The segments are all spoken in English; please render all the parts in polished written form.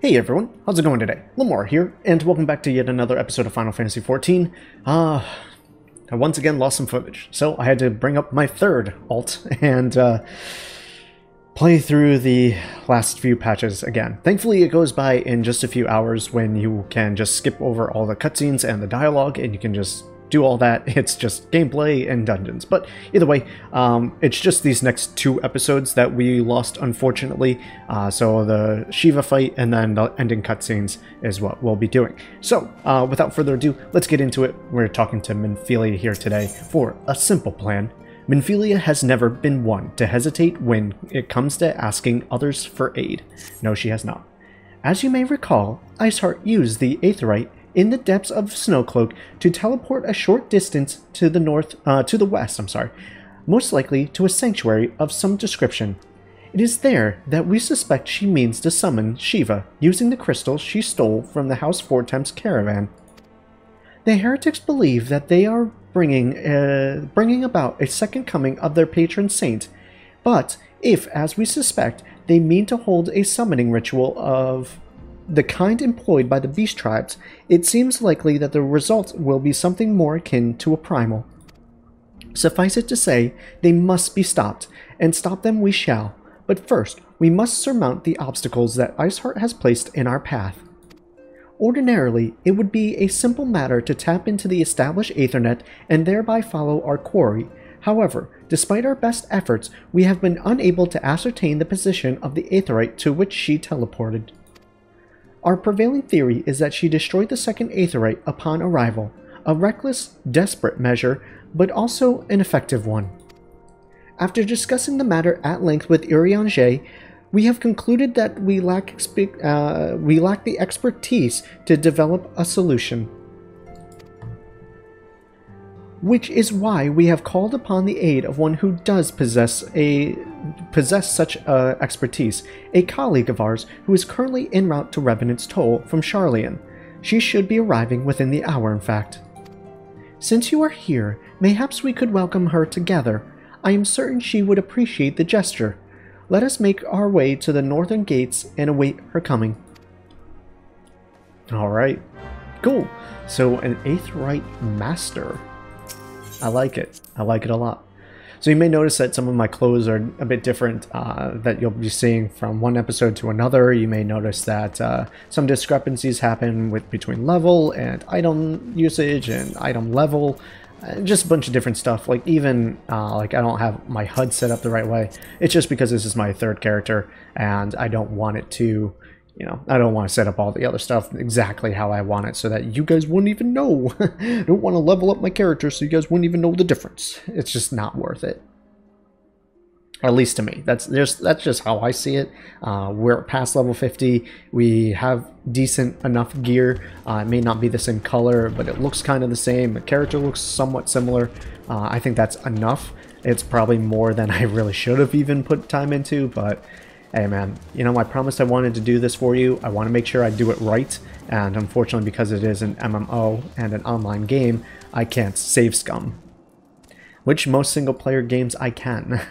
Hey everyone, how's it going today? Lamoura here, and welcome back to yet another episode of Final Fantasy XIV. I once again lost some footage, so I had to bring up my third alt and play through the last few patches again. Thankfully it goes by in just a few hours when you can just skip over all the cutscenes and the dialogue and you can just do all that. It's just gameplay and dungeons. But either way, it's just these next two episodes that we lost, unfortunately. So the Shiva fight and then the ending cutscenes is what we'll be doing. So without further ado, let's get into it. We're talking to Minfilia here today for a simple plan. Minfilia has never been one to hesitate when it comes to asking others for aid. No, she has not. As you may recall, Iceheart used the Aetherite in the depths of Snowcloak to teleport a short distance to the west, most likely to a sanctuary of some description. It is there that we suspect she means to summon Shiva using the crystal she stole from the House Fortem's caravan. The heretics believe that they are bringing about a second coming of their patron saint, but if, as we suspect, they mean to hold a summoning ritual of the kind employed by the beast tribes, it seems likely that the result will be something more akin to a primal. Suffice it to say, they must be stopped, and stop them we shall. But first, we must surmount the obstacles that Iceheart has placed in our path. Ordinarily, it would be a simple matter to tap into the established Aethernet and thereby follow our quarry. However, despite our best efforts, we have been unable to ascertain the position of the Aetherite to which she teleported. Our prevailing theory is that she destroyed the second Aetherite upon arrival, a reckless, desperate measure, but also an effective one. After discussing the matter at length with Eorzea, we have concluded that we lack the expertise to develop a solution. Which is why we have called upon the aid of one who does possess such expertise, a colleague of ours who is currently en route to Revenant's Toll from Scion. She should be arriving within the hour, in fact. Since you are here, mayhaps we could welcome her together. I am certain she would appreciate the gesture. Let us make our way to the northern gates and await her coming. Alright, cool. So an Aetherite Master. I like it. I like it a lot. So you may notice that some of my clothes are a bit different that you'll be seeing from one episode to another. You may notice that some discrepancies happen between level and item usage and item level. Just a bunch of different stuff. Like even like I don't have my HUD set up the right way. It's just because this is my third character and I don't want it to, I don't want to set up all the other stuff exactly how I want it so that you guys wouldn't even know. I don't want to level up my character so you guys wouldn't even know the difference. It's just not worth it. Or at least to me. That's just how I see it. We're past level 50. We have decent enough gear. It may not be the same color, but it looks kind of the same. The character looks somewhat similar. I think that's enough. It's probably more than I really should have even put time into, but hey man, I promised I wanted to do this for you. I want to make sure I do it right, and unfortunately because it is an MMO and an online game, I can't save scum. Which most single player games I can.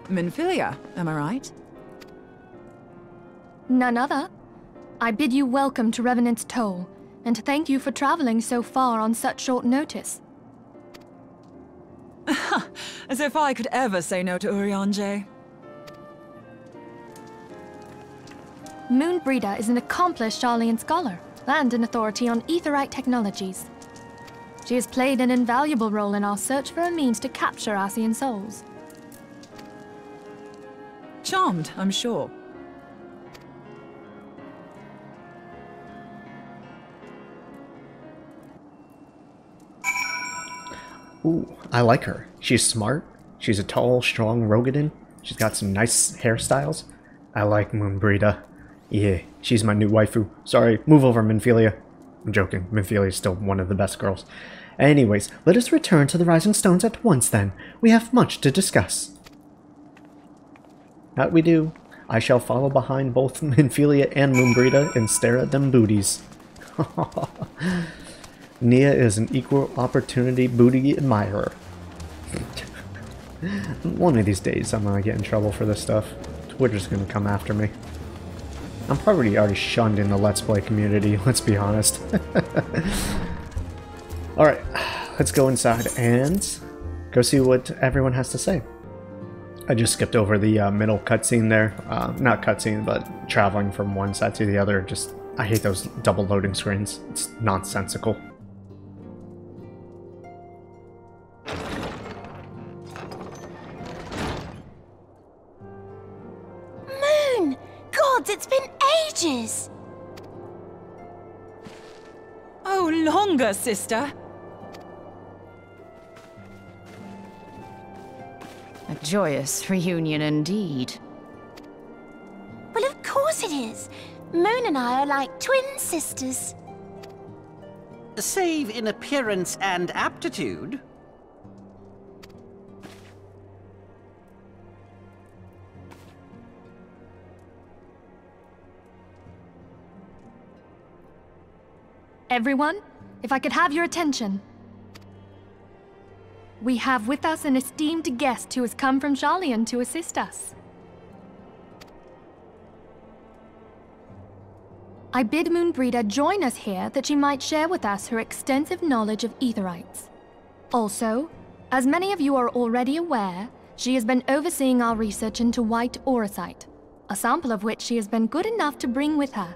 Minfilia, am I right? None other. I bid you welcome to Revenant's Toll, and thank you for traveling so far on such short notice. As if I could ever say no to Eorzea. Moonbreeder is an accomplished Sharlayan scholar and an authority on Aetherite technologies. She has played an invaluable role in our search for a means to capture Ascian souls. Charmed, I'm sure. Ooh, I like her. She's smart. She's a tall, strong Rogadin. She's got some nice hairstyles. I like Moonbreeda. Yeah, she's my new waifu. Sorry, move over, Minfilia. I'm joking. Minfilia is still one of the best girls. Anyways, let us return to the Rising Stones at once then. We have much to discuss. That we do. I shall follow behind both Minfilia and Moonbreeda and stare at them booties. Nia is an equal opportunity booty admirer. One of these days I'm gonna get in trouble for this stuff. Twitter's gonna come after me. I'm probably already shunned in the Let's Play community, let's be honest. Alright, let's go inside and go see what everyone has to say. I just skipped over the middle cutscene there. Not cutscene, but traveling from one side to the other. Just, I hate those double loading screens. It's nonsensical. Moon! Gods, it's been ages! Oh, longer, sister. A joyous reunion indeed. Well, of course it is. Moon and I are like twin sisters. Save in appearance and aptitude. Everyone, if I could have your attention. We have with us an esteemed guest who has come from Scion to assist us. I bid Moonbreeda join us here that she might share with us her extensive knowledge of Aetherites. Also, as many of you are already aware, she has been overseeing our research into white Auracite, a sample of which she has been good enough to bring with her.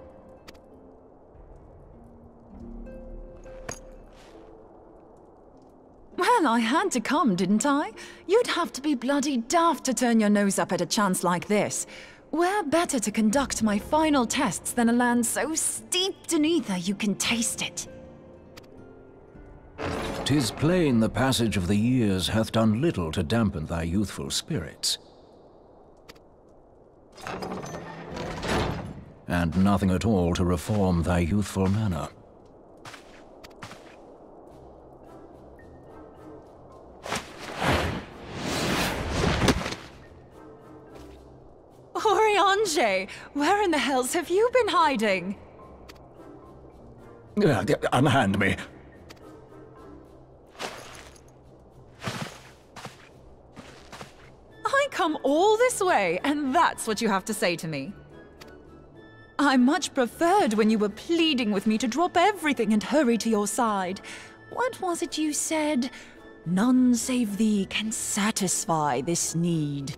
Well, I had to come, didn't I? You'd have to be bloody daft to turn your nose up at a chance like this. Where better to conduct my final tests than a land so steeped in ether you can taste it? 'Tis plain the passage of the years hath done little to dampen thy youthful spirits. And nothing at all to reform thy youthful manner. Oriange, where in the hells have you been hiding? Unhand me. I come all this way, and that's what you have to say to me. I much preferred when you were pleading with me to drop everything and hurry to your side. What was it you said? None save thee can satisfy this need.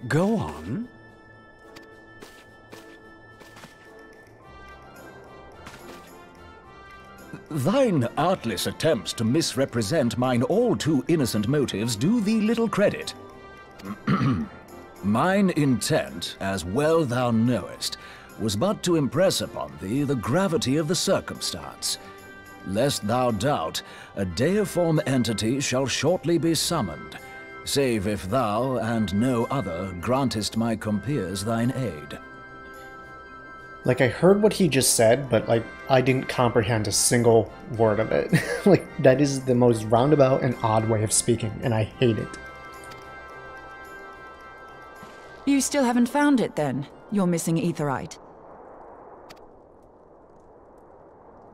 Go on. Thine artless attempts to misrepresent mine all too innocent motives do thee little credit. Mine intent, as well thou knowest, was but to impress upon thee the gravity of the circumstance. Lest thou doubt, a deiform entity shall shortly be summoned, save if thou and no other grantest my compeers thine aid. Like, I heard what he just said, but, like, I didn't comprehend a single word of it. Like, that is the most roundabout and odd way of speaking, and I hate it. You still haven't found it, then? You're missing Aetherite.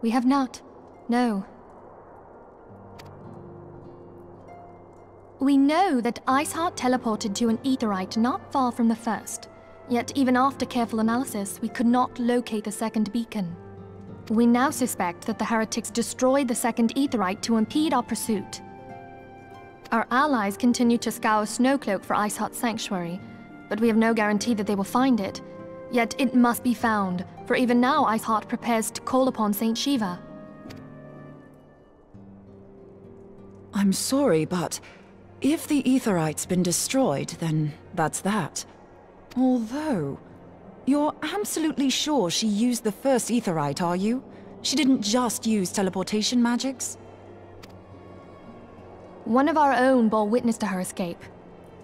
We have not. No. We know that Iceheart teleported to an Aetherite not far from the first. Yet even after careful analysis, we could not locate the second beacon. We now suspect that the heretics destroyed the second Aetherite to impede our pursuit. Our allies continue to scour Snowcloak for Iceheart's sanctuary, but we have no guarantee that they will find it. Yet it must be found, for even now Iceheart prepares to call upon Saint Shiva. I'm sorry, but if the Aetherite's been destroyed, then that's that. Although, you're absolutely sure she used the first Aetherite, are you? She didn't just use teleportation magics? One of our own bore witness to her escape.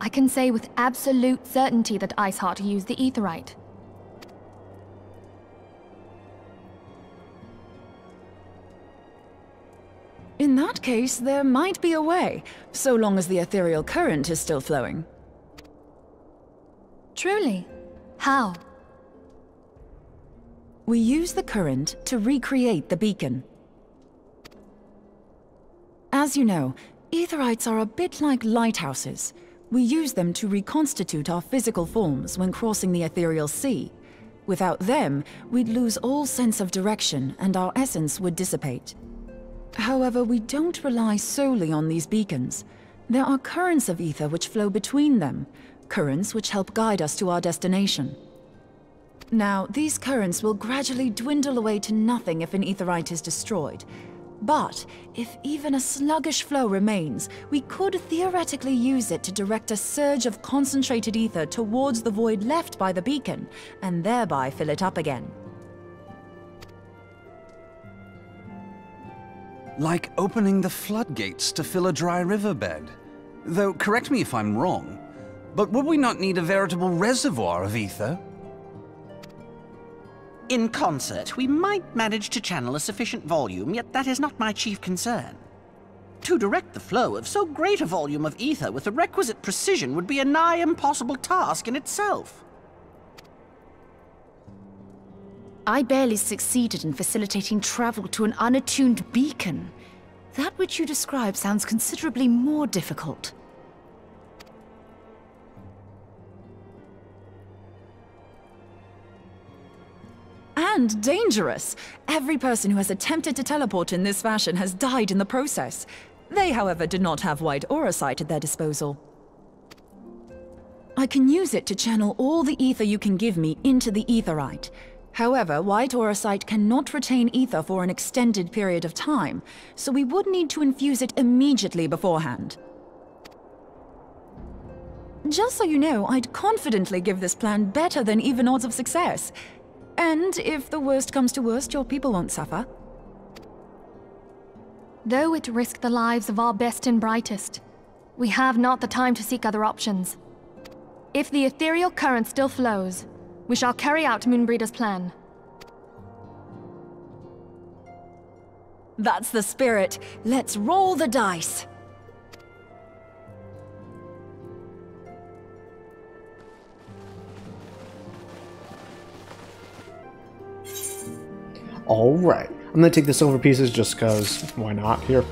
I can say with absolute certainty that Iceheart used the Aetherite. In that case, there might be a way, so long as the ethereal current is still flowing. Truly? How? We use the current to recreate the beacon. As you know, Aetherites are a bit like lighthouses. We use them to reconstitute our physical forms when crossing the ethereal sea. Without them, we'd lose all sense of direction and our essence would dissipate. However, we don't rely solely on these beacons. There are currents of ether which flow between them, currents which help guide us to our destination. Now, these currents will gradually dwindle away to nothing if an Aetherite is destroyed. But if even a sluggish flow remains, we could theoretically use it to direct a surge of concentrated ether towards the void left by the beacon, and thereby fill it up again. Like opening the floodgates to fill a dry riverbed. Though, correct me if I'm wrong, but would we not need a veritable reservoir of ether? In concert, we might manage to channel a sufficient volume, yet that is not my chief concern. To direct the flow of so great a volume of ether with the requisite precision would be a nigh impossible task in itself. I barely succeeded in facilitating travel to an unattuned beacon. That which you describe sounds considerably more difficult. And dangerous. Every person who has attempted to teleport in this fashion has died in the process. They, however, did not have wide aura sight at their disposal. I can use it to channel all the ether you can give me into the Aetherite. However, white aura sight cannot retain ether for an extended period of time, so we would need to infuse it immediately beforehand. Just so you know, I'd confidently give this plan better than even odds of success. And if the worst comes to worst, your people won't suffer. Though it risked the lives of our best and brightest, we have not the time to seek other options. If the ethereal current still flows, we shall carry out Moonbreeder's plan. That's the spirit. Let's roll the dice. Alright, I'm gonna take this over pieces just because, why not, here.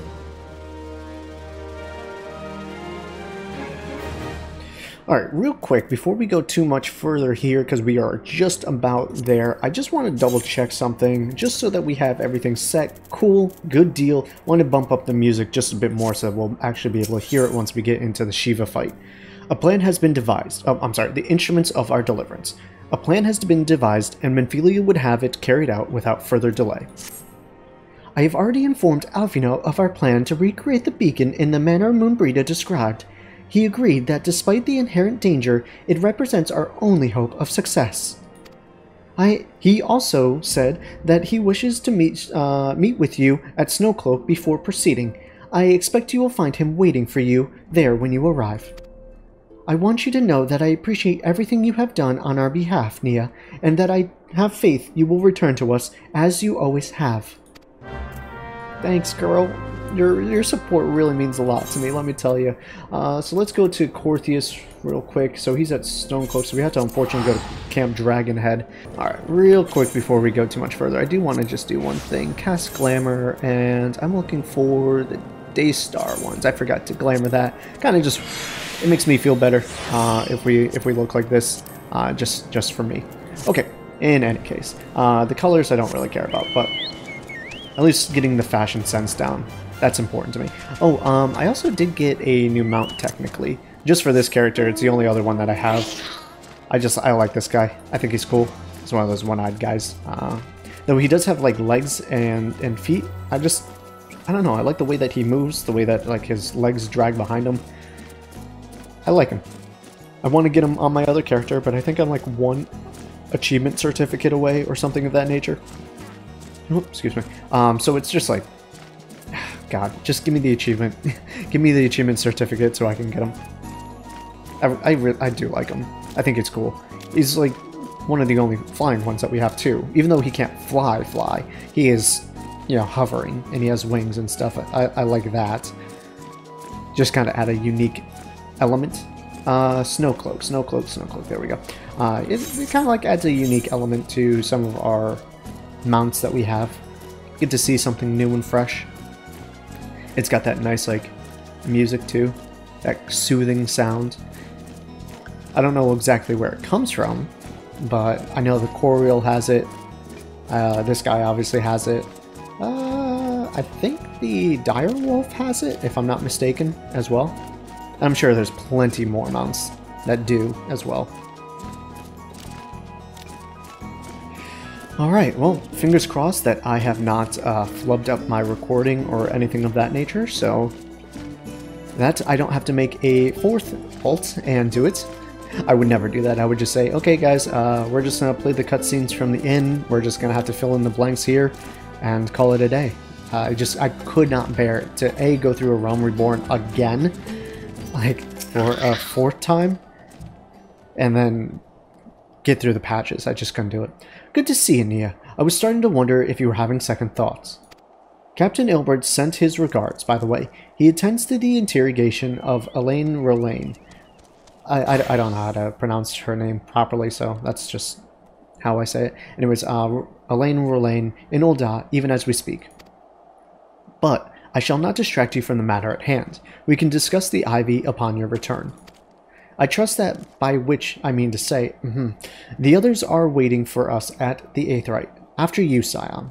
Alright, real quick, before we go too much further here, because we are just about there, I just want to double check something, just so that we have everything set. Cool, good deal. Want to bump up the music just a bit more so we'll actually be able to hear it once we get into the Shiva fight. A plan has been devised. Oh, I'm sorry, the instruments of our deliverance. A plan has been devised, and Menphilia would have it carried out without further delay. I have already informed Alphinaud of our plan to recreate the beacon in the manner Moonbreeder described. He agreed that despite the inherent danger, it represents our only hope of success. He also said that he wishes to meet with you at Snowcloak before proceeding. I expect you will find him waiting for you there when you arrive. I want you to know that I appreciate everything you have done on our behalf, Nia, and that I have faith you will return to us as you always have. Thanks, girl. Your support really means a lot to me, let me tell you. So let's go to Cortheus real quick. So he's at Stonecloak, so we have to unfortunately go to Camp Dragonhead. Alright, real quick before we go too much further, I do want to just do one thing. Cast Glamour, and I'm looking for the Daystar ones. I forgot to glamour that. Kind of just, it makes me feel better if we look like this, just for me. Okay, in any case, the colors I don't really care about, but at least getting the fashion sense down. That's important to me. Oh, I also did get a new mount, technically. Just for this character, it's the only other one that I have. I like this guy. I think he's cool. He's one of those one-eyed guys. Though he does have, like, legs and feet. I don't know, I like the way that he moves, the way that, like, his legs drag behind him. I like him. I want to get him on my other character, but I think I'm, like, one achievement certificate away or something of that nature. Oh, excuse me. So it's just like, God, just give me the achievement. Give me the achievement certificate so I can get him. I do like him. I think it's cool. He's like one of the only flying ones that we have too. Even though he can't fly, he is, you know, hovering, and he has wings and stuff. I like that. Just kind of add a unique element. Snow cloak, there we go. It kind of like adds a unique element to some of our mounts that we have. Get to see something new and fresh. It's got that nice, like, music too. That soothing sound. I don't know exactly where it comes from, but I know the Coriel has it. This guy obviously has it. I think the Direwolf has it, if I'm not mistaken, as well. I'm sure there's plenty more mounts that do as well. Alright, well, fingers crossed that I have not flubbed up my recording or anything of that nature, so that I don't have to make a fourth alt and do it. I would never do that. I would just say, okay guys, we're just going to play the cutscenes from the inn, we're just going to have to fill in the blanks here, and call it a day. I could not bear it to go through a Realm Reborn again, like, for a fourth time, and then get through the patches. I just couldn't do it. Good to see you, Nia. I was starting to wonder if you were having second thoughts. Captain Ilbert sent his regards, by the way. He attends to the interrogation of Elaine Rolane. I don't know how to pronounce her name properly, so that's just how I say it. Anyways, Elaine Rolane in Ul'dah, even as we speak. But I shall not distract you from the matter at hand. We can discuss the Ivy upon your return. I trust that, by which I mean to say, the others are waiting for us at the Aetheryte. After you, Scion.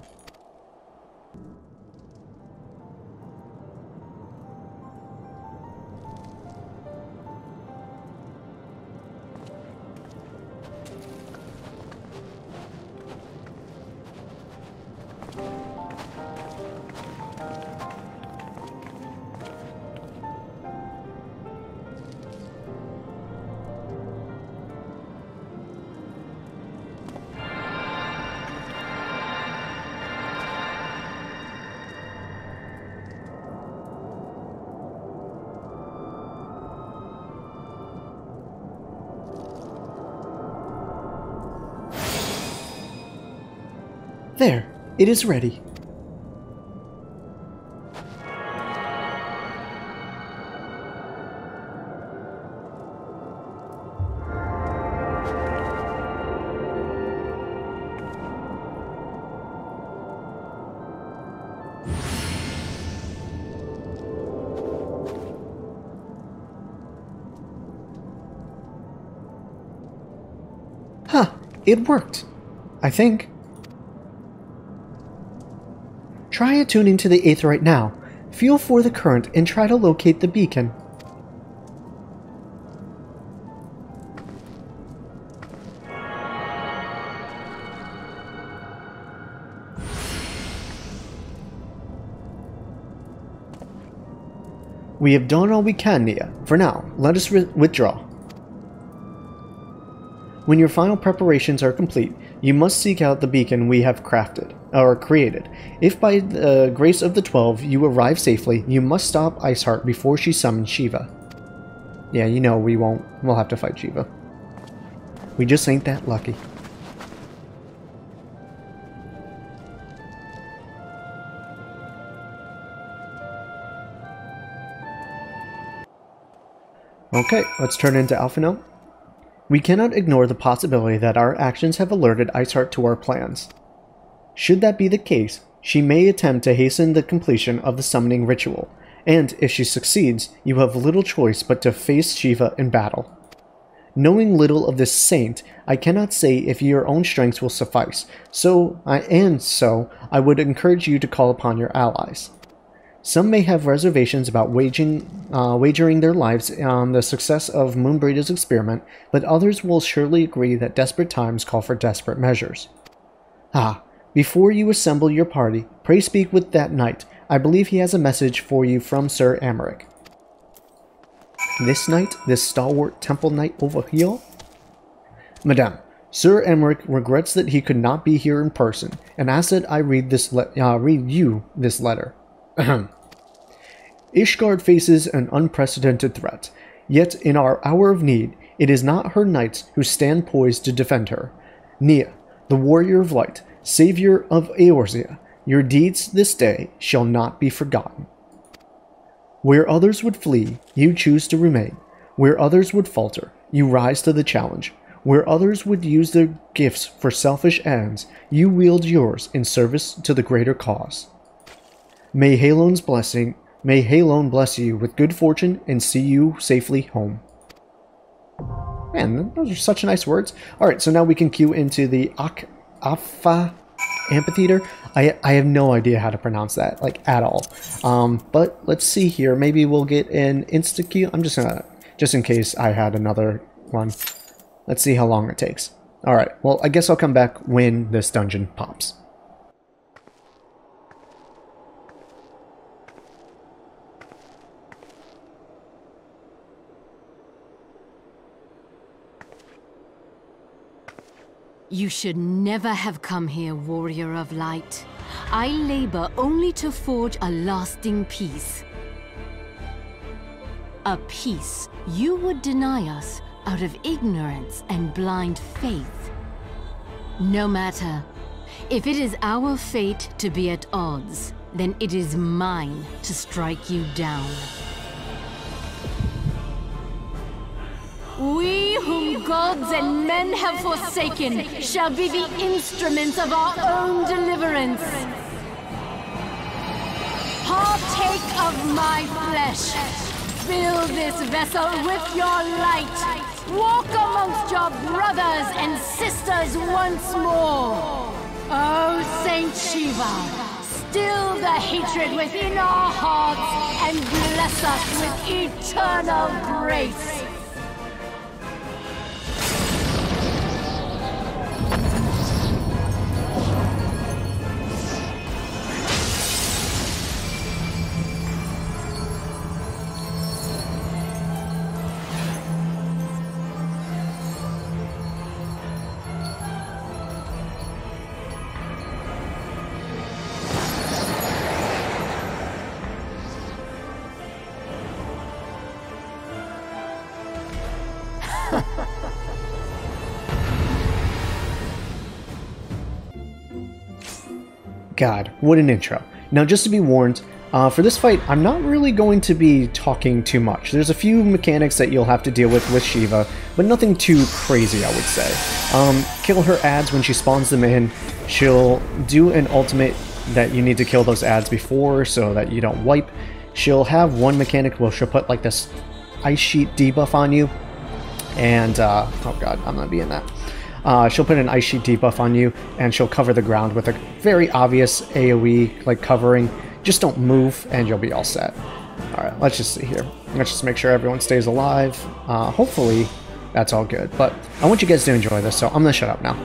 There, it is ready. Huh, it worked. I think. Try attuning to the Aetheryte now. Feel for the current and try to locate the beacon. We have done all we can, Nia. For now, let us withdraw. When your final preparations are complete, you must seek out the beacon we have crafted, or created. If by the grace of the 12 you arrive safely, you must stop Iceheart before she summons Shiva. Yeah, you know we won't. We'll have to fight Shiva. We just ain't that lucky. Okay, let's turn into Alphinaud. We cannot ignore the possibility that our actions have alerted Iceheart to our plans. Should that be the case, she may attempt to hasten the completion of the summoning ritual, and if she succeeds, you have little choice but to face Shiva in battle. Knowing little of this saint, I cannot say if your own strengths will suffice, so I would encourage you to call upon your allies. Some may have reservations about wagering their lives on the success of Moonbreeder's experiment, but others will surely agree that desperate times call for desperate measures. Before you assemble your party, pray speak with that knight. I believe he has a message for you from Sir Aymeric. This knight? This stalwart temple knight over here? Madame, Sir Aymeric regrets that he could not be here in person, and asks that I read you this letter. Ishgard faces an unprecedented threat, yet in our hour of need, it is not her knights who stand poised to defend her. Nia, the warrior of light, savior of Eorzea, your deeds this day shall not be forgotten. Where others would flee, you choose to remain. Where others would falter, you rise to the challenge. Where others would use their gifts for selfish ends, you wield yours in service to the greater cause. May Halon's blessing, may Halon bless you with good fortune and see you safely home. Man, those are such nice words. Alright, so now we can queue into the Afah Amphitheatre. I have no idea how to pronounce that, like, at all. But let's see here. Maybe we'll get an insta-queue. I'm just gonna, just in case I had another one. Let's see how long it takes. Alright, well, I guess I'll come back when this dungeon pops. You should never have come here, warrior of light. I labor only to forge a lasting peace. A peace you would deny us out of ignorance and blind faith. No matter. If it is our fate to be at odds, then it is mine to strike you down. We whom gods and men have forsaken shall be the instruments of our own deliverance. Partake of my flesh. Fill this vessel with your light. Walk amongst your brothers and sisters once more. Oh, Saint Shiva, still the hatred within our hearts and bless us with eternal grace. God, what an intro. Now, just to be warned, for this fight, I'm not really going to be talking too much. There's a few mechanics that you'll have to deal with Shiva, but nothing too crazy, I would say. Kill her adds when she spawns them in. She'll do an ultimate that you need to kill those adds before so that you don't wipe. She'll have one mechanic where she'll put like this ice sheet debuff on you. And, oh god, I'm gonna be in that. She'll put an ice sheet debuff on you, and she'll cover the ground with a very obvious AoE, like, covering. Just don't move, and you'll be all set. Alright, let's just see here. Let's just make sure everyone stays alive. Hopefully, that's all good. But I want you guys to enjoy this, so I'm gonna shut up now.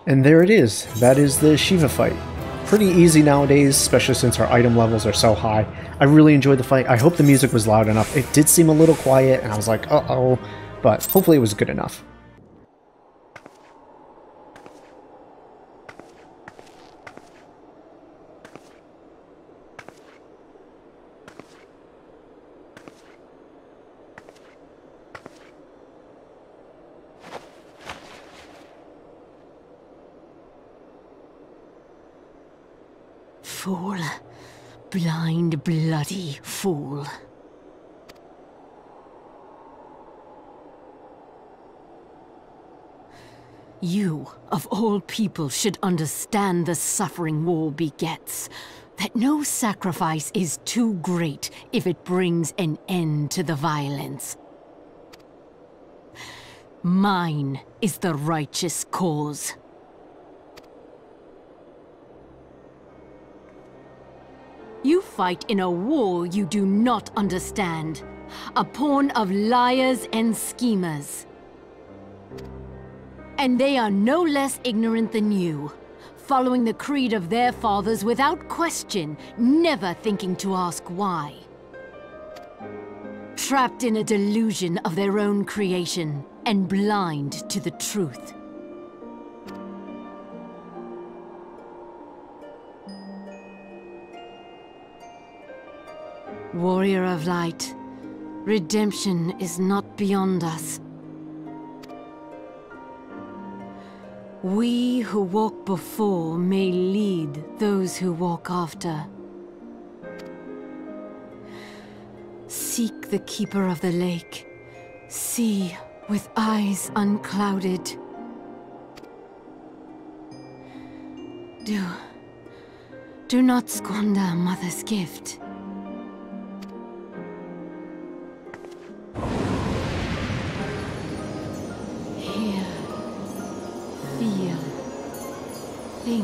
And there it is. That is the Shiva fight. Pretty easy nowadays, especially since our item levels are so high. I really enjoyed the fight. I hope the music was loud enough. It did seem a little quiet, and I was like, uh-oh, but hopefully it was good enough. Fool. Blind, bloody fool. You, of all people, should understand the suffering war begets. That no sacrifice is too great if it brings an end to the violence. Mine is the righteous cause. You fight in a war you do not understand. A pawn of liars and schemers. And they are no less ignorant than you, following the creed of their fathers without question, never thinking to ask why. Trapped in a delusion of their own creation, and blind to the truth. Warrior of Light, redemption is not beyond us. We who walk before may lead those who walk after. Seek the Keeper of the Lake. See with eyes unclouded. Do not squander Mother's gift. Think.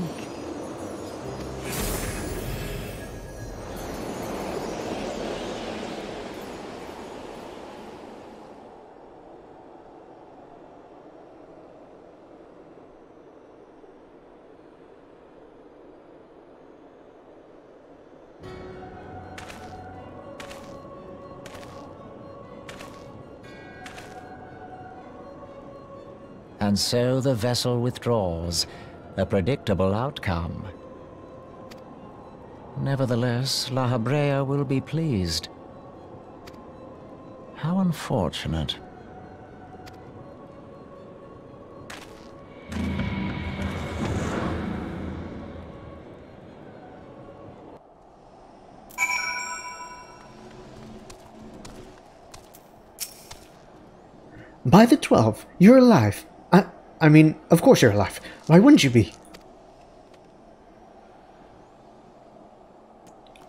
And so the vessel withdraws. A predictable outcome. Nevertheless, Lamoura will be pleased. How unfortunate. By the 12, you're alive. I mean, of course you're alive. Why wouldn't you be?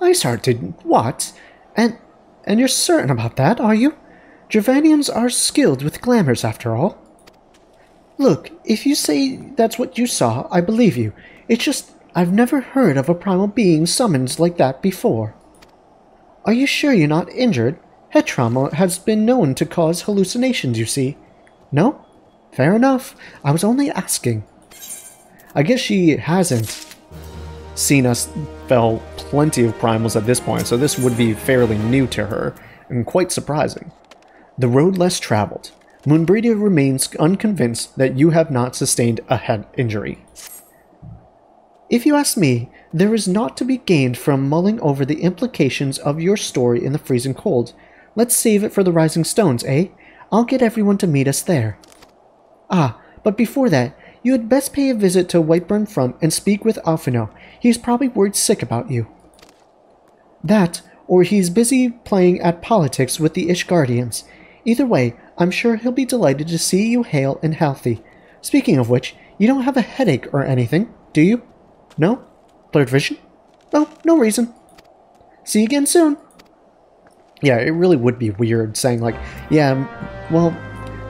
I started. What? And you're certain about that, are you? Dravanians are skilled with glamours, after all. Look, if you say that's what you saw, I believe you. It's just, I've never heard of a primal being summoned like that before. Are you sure you're not injured? Head trauma has been known to cause hallucinations, you see. No? Fair enough. I was only asking. I guess she hasn't seen us fell plenty of primals at this point, so this would be fairly new to her, and quite surprising. The road less traveled. Moonbreeder remains unconvinced that you have not sustained a head injury. If you ask me, there is naught to be gained from mulling over the implications of your story in the freezing cold. Let's save it for the Rising Stones, eh? I'll get everyone to meet us there. Ah, but before that, you had best pay a visit to Whiteburn Front and speak with Alphinaud. He's probably worried sick about you. That, or he's busy playing at politics with the Ishgardians. Either way, I'm sure he'll be delighted to see you hale and healthy. Speaking of which, you don't have a headache or anything, do you? No? Blurred vision? Oh, no reason. See you again soon. Yeah, it really would be weird saying like, yeah, well,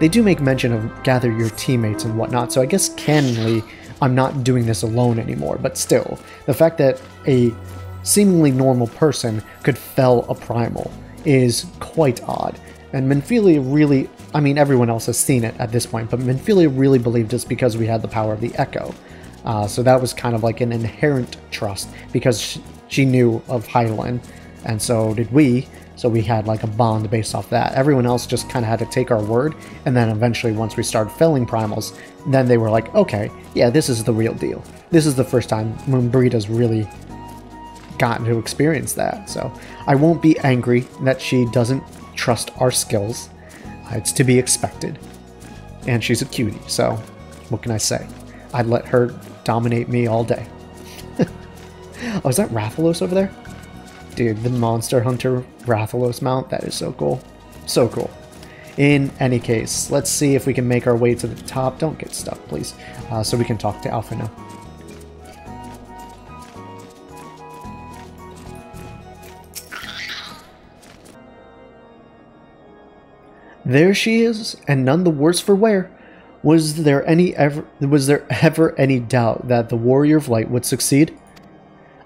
they do make mention of gather your teammates and whatnot, so I guess canonly I'm not doing this alone anymore, but still, the fact that a seemingly normal person could fell a primal is quite odd. And Minfilia really, I mean everyone else has seen it at this point, but Minfilia really believed it's because we had the power of the Echo. So that was kind of like an inherent trust, because she knew of Hydaelyn, and so did we. So we had like a bond based off that. Everyone else just kind of had to take our word, and then eventually once we started felling primals, then they were like, okay, yeah, this is the real deal. This is the first time Moonbreeda's really gotten to experience that. So I won't be angry that she doesn't trust our skills. It's to be expected. And she's a cutie, so what can I say? I'd let her dominate me all day. Oh, is that Rathalos over there? Dude, the Monster Hunter Rathalos mount, that is so cool. So cool. In any case, let's see if we can make our way to the top. Don't get stuck, please. So we can talk to Alphinaud. There she is, and none the worse for wear. Was there ever any doubt that the Warrior of Light would succeed?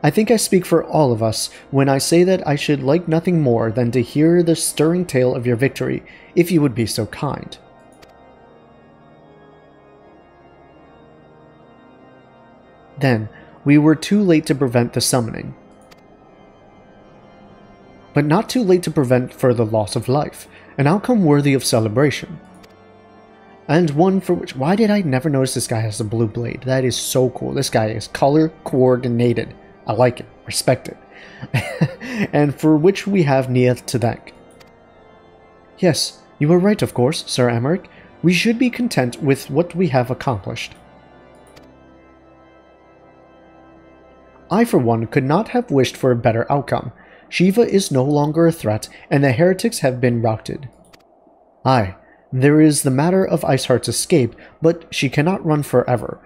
I think I speak for all of us when I say that I should like nothing more than to hear the stirring tale of your victory, if you would be so kind. Then, we were too late to prevent the summoning. But not too late to prevent further loss of life, an outcome worthy of celebration. And one for which... Why did I never notice this guy has a blue blade? That is so cool. This guy is color coordinated. I like it. Respect it. And for which we have Nia to thank. Yes, you are right, of course, Sir Emmerich. We should be content with what we have accomplished. I, for one, could not have wished for a better outcome. Shiva is no longer a threat, and the heretics have been routed. Aye, there is the matter of Iceheart's escape, but she cannot run forever.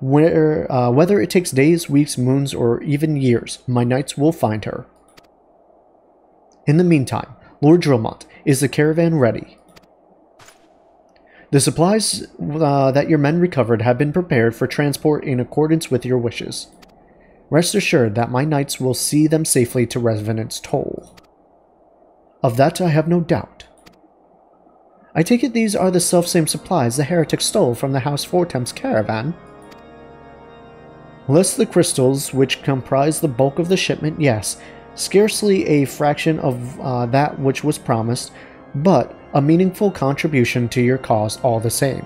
Whether it takes days, weeks, moons, or even years, my knights will find her. In the meantime, Lord Dromont, is the caravan ready? The supplies that your men recovered have been prepared for transport in accordance with your wishes. Rest assured that my knights will see them safely to Revenant's Toll. Of that I have no doubt. I take it these are the selfsame supplies the heretics stole from the House Fortem's caravan? Less the crystals, which comprise the bulk of the shipment, yes, scarcely a fraction of that which was promised, but a meaningful contribution to your cause all the same.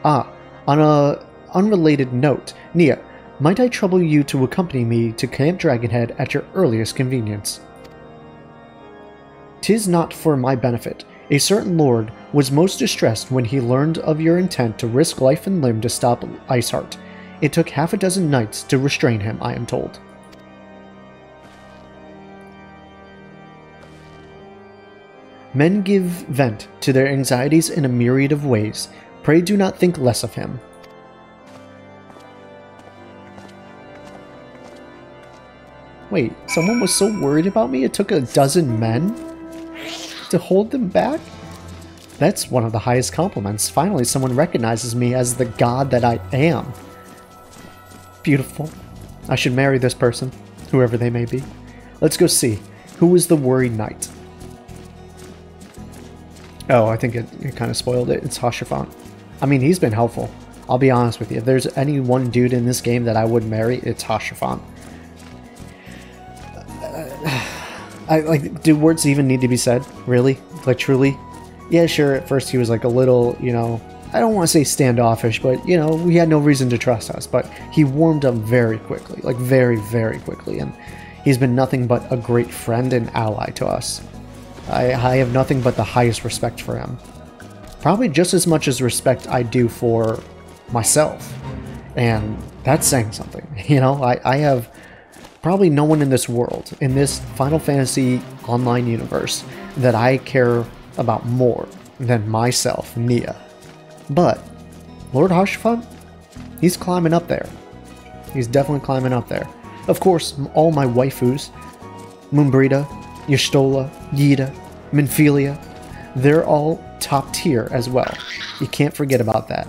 Ah, on a unrelated note, Nia, might I trouble you to accompany me to Camp Dragonhead at your earliest convenience? 'Tis not for my benefit. A certain lord was most distressed when he learned of your intent to risk life and limb to stop Iceheart. It took half a dozen knights to restrain him, I am told. Men give vent to their anxieties in a myriad of ways. Pray do not think less of him. Wait, someone was so worried about me it took a dozen men to hold them back? That's one of the highest compliments. Finally, someone recognizes me as the god that I am. Beautiful. I should marry this person, whoever they may be. Let's go see. Who is the worried knight? Oh, I think it kind of spoiled it. It's Hashafant. I mean, he's been helpful. I'll be honest with you. If there's any one dude in this game that I would marry, it's Hashafant. Do words even need to be said? Really? Like, truly? Yeah, sure, at first he was like a little, you know, I don't want to say standoffish, but, you know, we had no reason to trust us. But he warmed up very quickly, like very, very quickly. And he's been nothing but a great friend and ally to us. I have nothing but the highest respect for him. Probably just as much as respect I do for myself. And that's saying something. You know, I have probably no one in this world, in this Final Fantasy Online universe, that I care about more than myself, Nia. But Lord Hashafant, he's climbing up there. He's definitely climbing up there. Of course, all my waifus, Moonbreeda, Y'shtola, Yida, Minfilia, they're all top tier as well. You can't forget about that.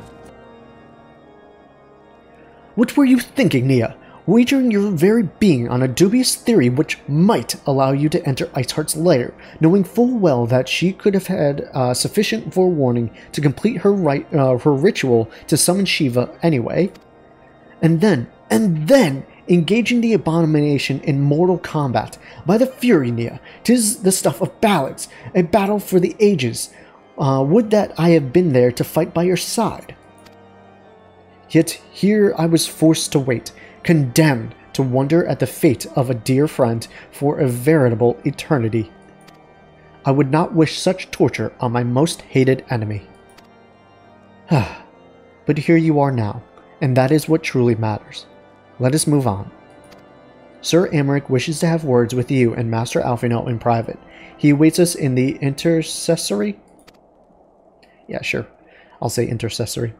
What were you thinking, Nia? Wagering your very being on a dubious theory which might allow you to enter Iceheart's lair, knowing full well that she could have had sufficient forewarning to complete her ritual to summon Shiva anyway. And then, engaging the abomination in mortal combat. By the fury, Nia, 'tis the stuff of ballads, a battle for the ages. Would that I had been there to fight by your side. Yet here I was forced to wait, condemned to wonder at the fate of a dear friend for a veritable eternity. I would not wish such torture on my most hated enemy. But here you are now, and that is what truly matters. Let us move on. Sir Aymeric wishes to have words with you and Master Alphinaud in private. He awaits us in the intercessory? Yeah, sure. I'll say intercessory.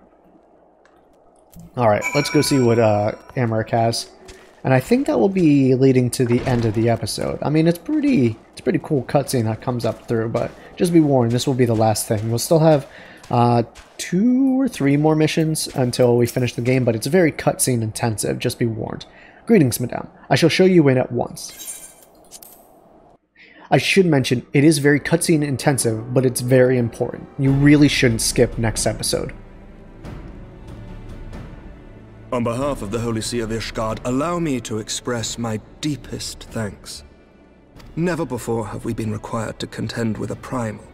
Alright, let's go see what Aymeric has. And I think that will be leading to the end of the episode. I mean, it's pretty cool cutscene that comes up through, but just be warned, this will be the last thing. We'll still have 2 or 3 more missions until we finish the game, but it's very cutscene intensive, just be warned. Greetings, madame. I shall show you in at once. I should mention, it is very cutscene intensive, but it's very important. You really shouldn't skip next episode. On behalf of the Holy See of Ishgard, allow me to express my deepest thanks. Never before have we been required to contend with a primal.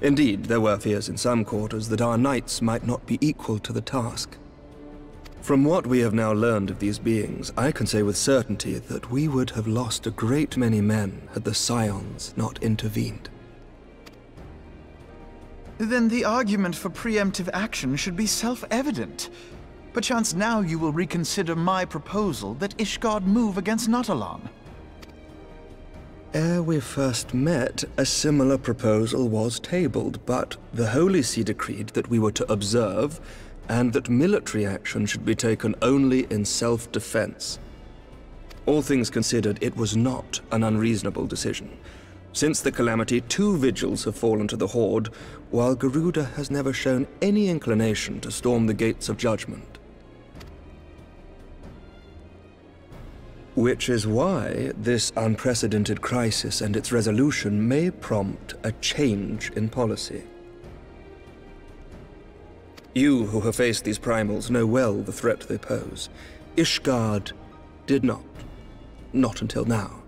Indeed, there were fears in some quarters that our knights might not be equal to the task. From what we have now learned of these beings, I can say with certainty that we would have lost a great many men had the Scions not intervened. Then the argument for preemptive action should be self-evident. Perchance now you will reconsider my proposal that Ishgard move against Nautilon. Ere we first met, a similar proposal was tabled, but the Holy See decreed that we were to observe, and that military action should be taken only in self-defense. All things considered, it was not an unreasonable decision. Since the calamity, 2 vigils have fallen to the Horde, while Garuda has never shown any inclination to storm the gates of judgment. Which is why this unprecedented crisis and its resolution may prompt a change in policy. You who have faced these primals know well the threat they pose. Ishgard did not. Not until now.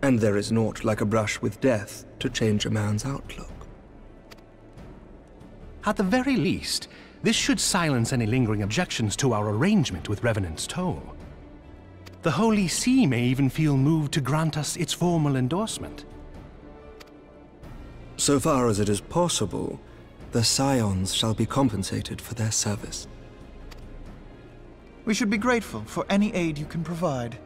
And there is naught like a brush with death to change a man's outlook. At the very least, this should silence any lingering objections to our arrangement with Revenant's Toll. The Holy See may even feel moved to grant us its formal endorsement. So far as it is possible, the Scions shall be compensated for their service. We should be grateful for any aid you can provide.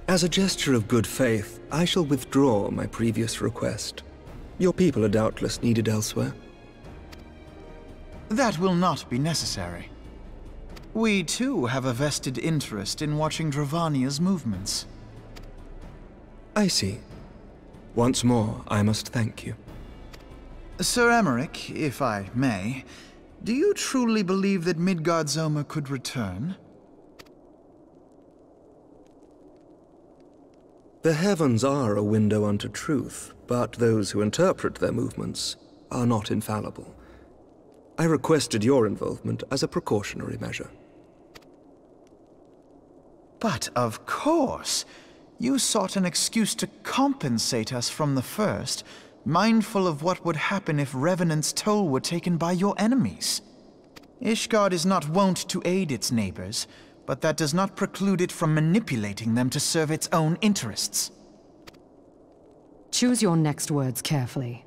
As a gesture of good faith, I shall withdraw my previous request. Your people are doubtless needed elsewhere. That will not be necessary. We, too, have a vested interest in watching Dravania's movements. I see. Once more, I must thank you. Sir Aymeric, if I may, do you truly believe that Midgardsormr could return? The heavens are a window unto truth, but those who interpret their movements are not infallible. I requested your involvement as a precautionary measure. But of course, you sought an excuse to compensate us from the first, mindful of what would happen if Revenant's Toll were taken by your enemies. Ishgard is not wont to aid its neighbors, but that does not preclude it from manipulating them to serve its own interests. Choose your next words carefully.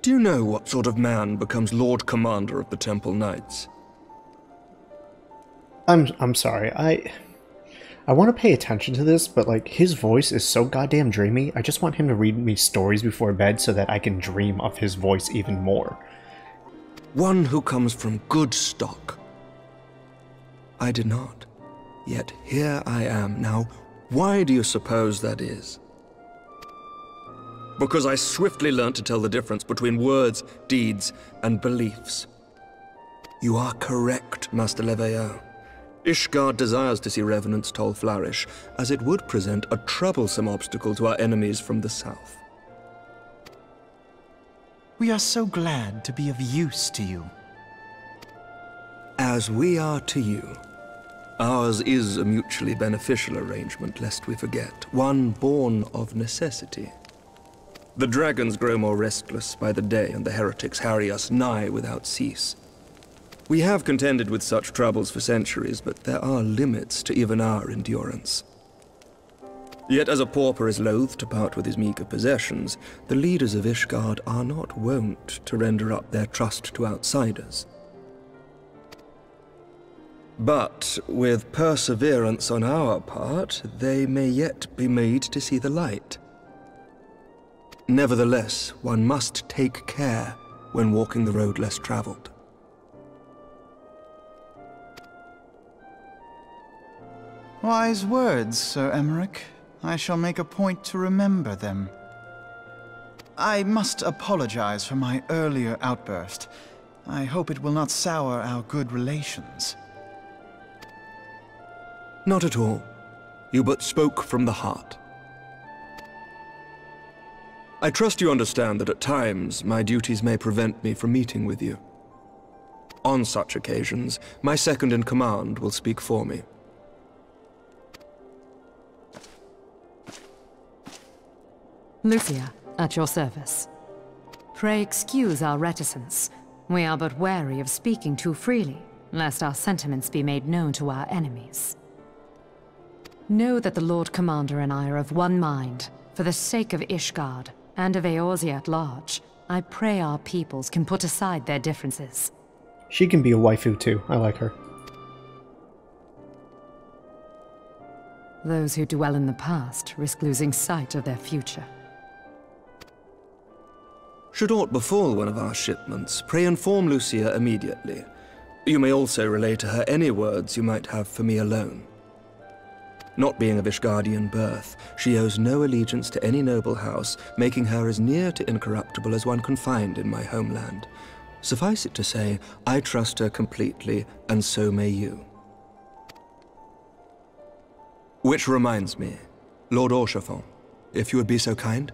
Do you know what sort of man becomes Lord Commander of the Temple Knights? I'm sorry, I want to pay attention to this, but like, his voice is so goddamn dreamy. I just want him to read me stories before bed so that I can dream of his voice even more. One who comes from good stock. I did not. Yet here I am now. Why do you suppose that is? Because I swiftly learnt to tell the difference between words, deeds, and beliefs. You are correct, Master Leveilleur. Ishgard desires to see Revenant's Toll flourish, as it would present a troublesome obstacle to our enemies from the south. We are so glad to be of use to you. As we are to you. Ours is a mutually beneficial arrangement, lest we forget, one born of necessity. The dragons grow more restless by the day, and the heretics harry us nigh without cease. We have contended with such troubles for centuries, but there are limits to even our endurance. Yet as a pauper is loath to part with his meager possessions, the leaders of Ishgard are not wont to render up their trust to outsiders. But with perseverance on our part, they may yet be made to see the light. Nevertheless, one must take care when walking the road less traveled. Wise words, Sir Emmerich. I shall make a point to remember them. I must apologize for my earlier outburst. I hope it will not sour our good relations. Not at all. You but spoke from the heart. I trust you understand that at times my duties may prevent me from meeting with you. On such occasions, my second-in-command will speak for me. Lucia, at your service. Pray excuse our reticence. We are but wary of speaking too freely, lest our sentiments be made known to our enemies. Know that the Lord Commander and I are of one mind. For the sake of Ishgard, and of Eorzea at large, I pray our peoples can put aside their differences. She can be a waifu too. I like her. Those who dwell in the past risk losing sight of their future. Should aught befall one of our shipments, pray inform Lucia immediately. You may also relay to her any words you might have for me alone. Not being of Ishgardian birth, she owes no allegiance to any noble house, making her as near to incorruptible as one can find in my homeland. Suffice it to say, I trust her completely, and so may you. Which reminds me, Lord Orchafon, if you would be so kind?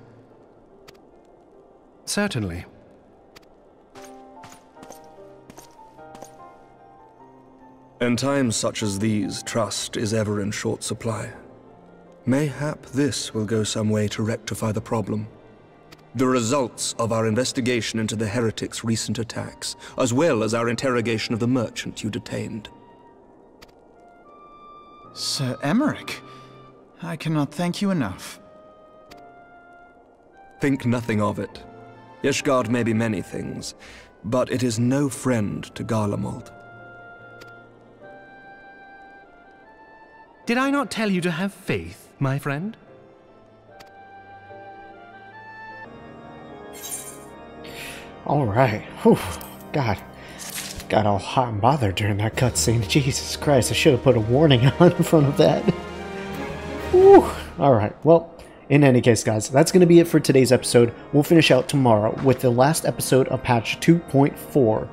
Certainly. In times such as these, trust is ever in short supply. Mayhap this will go some way to rectify the problem. The results of our investigation into the heretics' recent attacks, as well as our interrogation of the merchant you detained. Sir Emmerich, I cannot thank you enough. Think nothing of it. Ishgard may be many things, but it is no friend to Garlemald. Did I not tell you to have faith, my friend? Alright. Whew. God. Got all hot and bothered during that cutscene. Jesus Christ, I should have put a warning on in front of that. Whew. Alright, well, in any case, guys, that's going to be it for today's episode. We'll finish out tomorrow with the last episode of patch 2.4.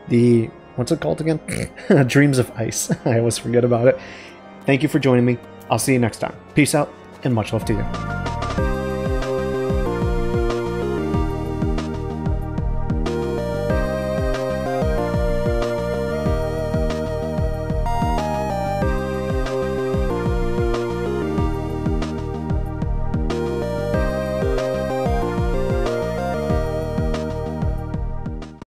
The... what's it called again? Dreams of Ice. I always forget about it. Thank you for joining me. I'll see you next time. Peace out, and much love to you.